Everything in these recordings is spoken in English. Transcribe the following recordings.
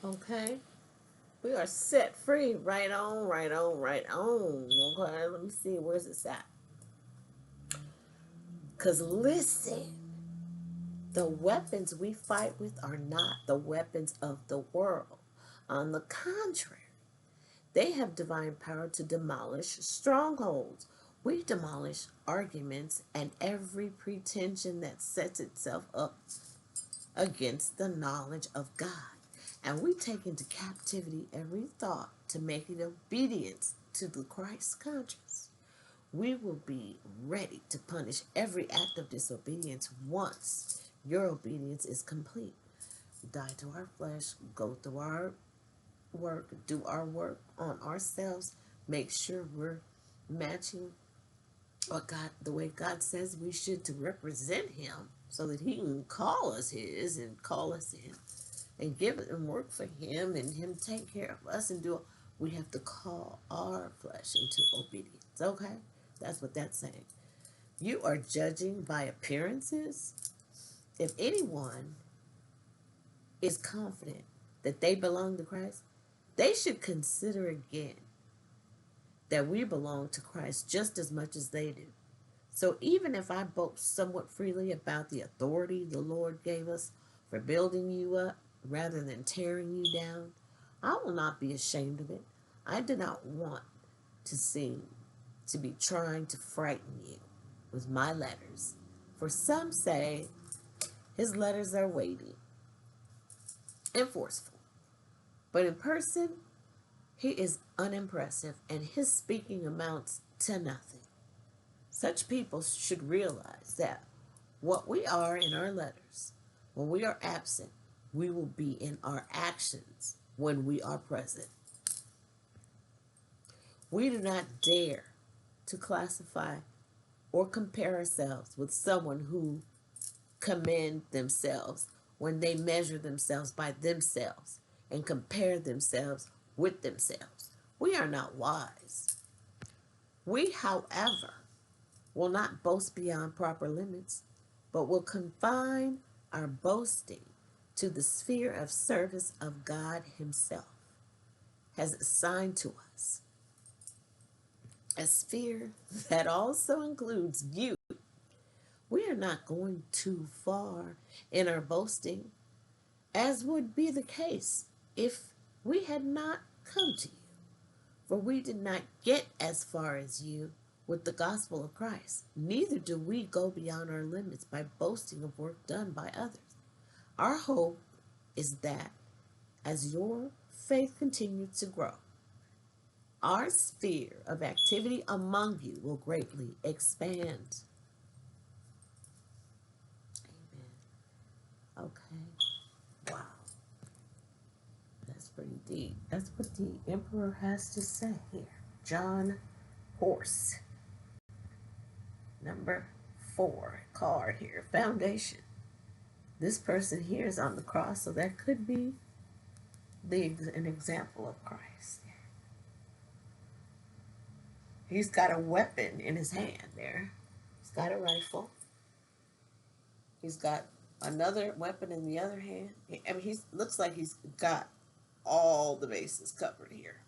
Okay? We are set free. Right on, right on, right on. Okay, let me see. Where's this at? Because listen, the weapons we fight with are not the weapons of the world. On the contrary, they have divine power to demolish strongholds. We demolish arguments and every pretension that sets itself up against the knowledge of God. And we take into captivity every thought to make it obedience to the Christ conscience. We will be ready to punish every act of disobedience once your obedience is complete. Die to our flesh, go through our work, do our work on ourselves, make sure we're matching what God, the way God says we should to represent Him, so that He can call us His and call us in and give it and work for Him and Him take care of us and do. We have to call our flesh into obedience. Okay, that's what that's saying. You are judging by appearances. If anyone is confident that they belong to Christ, they should consider again that we belong to Christ just as much as they do. So even if I boast somewhat freely about the authority the Lord gave us for building you up rather than tearing you down, I will not be ashamed of it. I do not want to seem to be trying to frighten you with my letters. For some say his letters are weighty and forceful, but in person he is unimpressive and his speaking amounts to nothing. Such people should realize that what we are in our letters, when we are absent, we will be in our actions when we are present. We do not dare to classify or compare ourselves with someone who commend themselves when they measure themselves by themselves and compare themselves with themselves. We are not wise. We, however, will not boast beyond proper limits, but will confine our boasting to the sphere of service of God Himself has assigned to us, a sphere that also includes you. We are not going too far in our boasting, as would be the case if we had not come to you. For we did not get as far as you with the gospel of Christ. Neither do we go beyond our limits by boasting of work done by others. Our hope is that as your faith continues to grow, our sphere of activity among you will greatly expand. Amen. Okay. Wow. That's pretty deep. That's what the emperor has to say here. John Horse. Number 4 card here. Foundation. This person here is on the cross, so that could be an example of Christ. He's got a weapon in his hand there. He's got a rifle. He's got another weapon in the other hand. I mean, he looks like he's got all the bases covered here.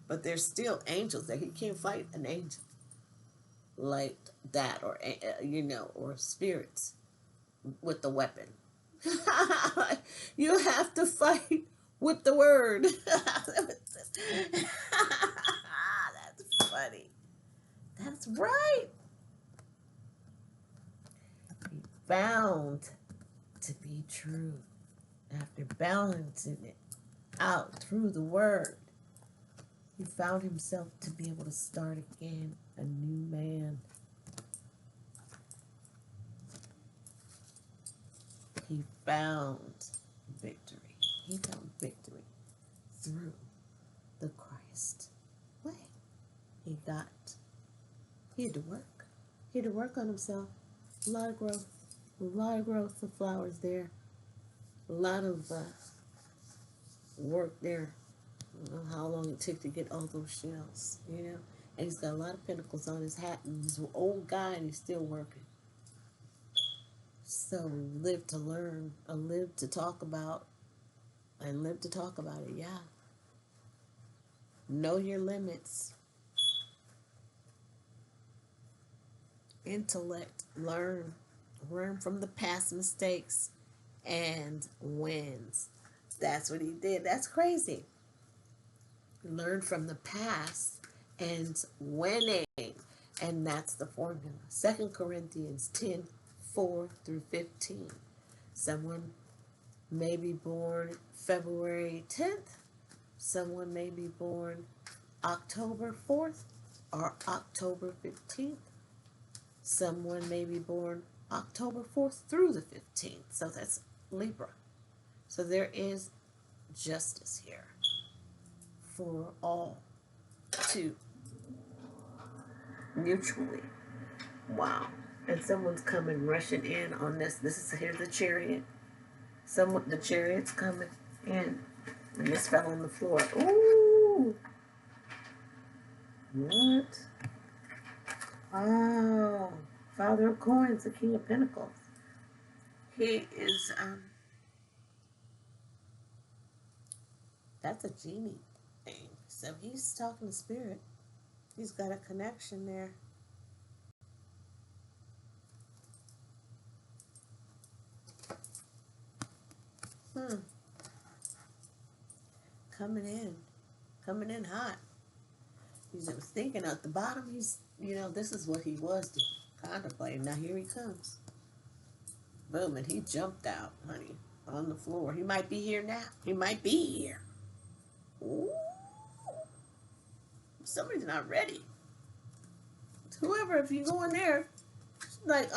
But there's still angels that he can't fight an angel like that, or or spirits with the weapon. You have to fight with the word. That's funny. That's right. He found to be true after balancing it out through the word. He found himself to be able to start again, a new man. He found victory. He found victory through the Christ way. He had to work. He had to work on himself. A lot of growth. A lot of growth of flowers there. A lot of work there. I don't know how long it took to get all those shells, And he's got a lot of pinnacles on his hat, and he's an old guy, and he's still working. So live to learn, live to talk about, and live to talk about it. Yeah. Know your limits. Intellect. Learn. Learn from the past mistakes and wins. That's what he did. That's crazy. Learn from the past and winning. And that's the formula. 2 Corinthians 10:4-15. Someone may be born February 10th. Someone may be born October 4th or October 15th. Someone may be born October 4th through the 15th. So that's Libra. So there is justice here for all to mutually. Wow. And someone's coming rushing in on this. Here's the chariot. The chariot's coming in. And this fell on the floor. Ooh. What? Oh. Father of Coins, the King of Pentacles. He is, that's a genie thing. So he's talking to spirit. He's got a connection there. Coming in hot. He's was thinking at the bottom, this is what he was doing, contemplating. Now here he comes. Boom, and he jumped out, honey, on the floor. He might be here now. He might be here. Ooh. Somebody's not ready. Whoever, if you go in there, like,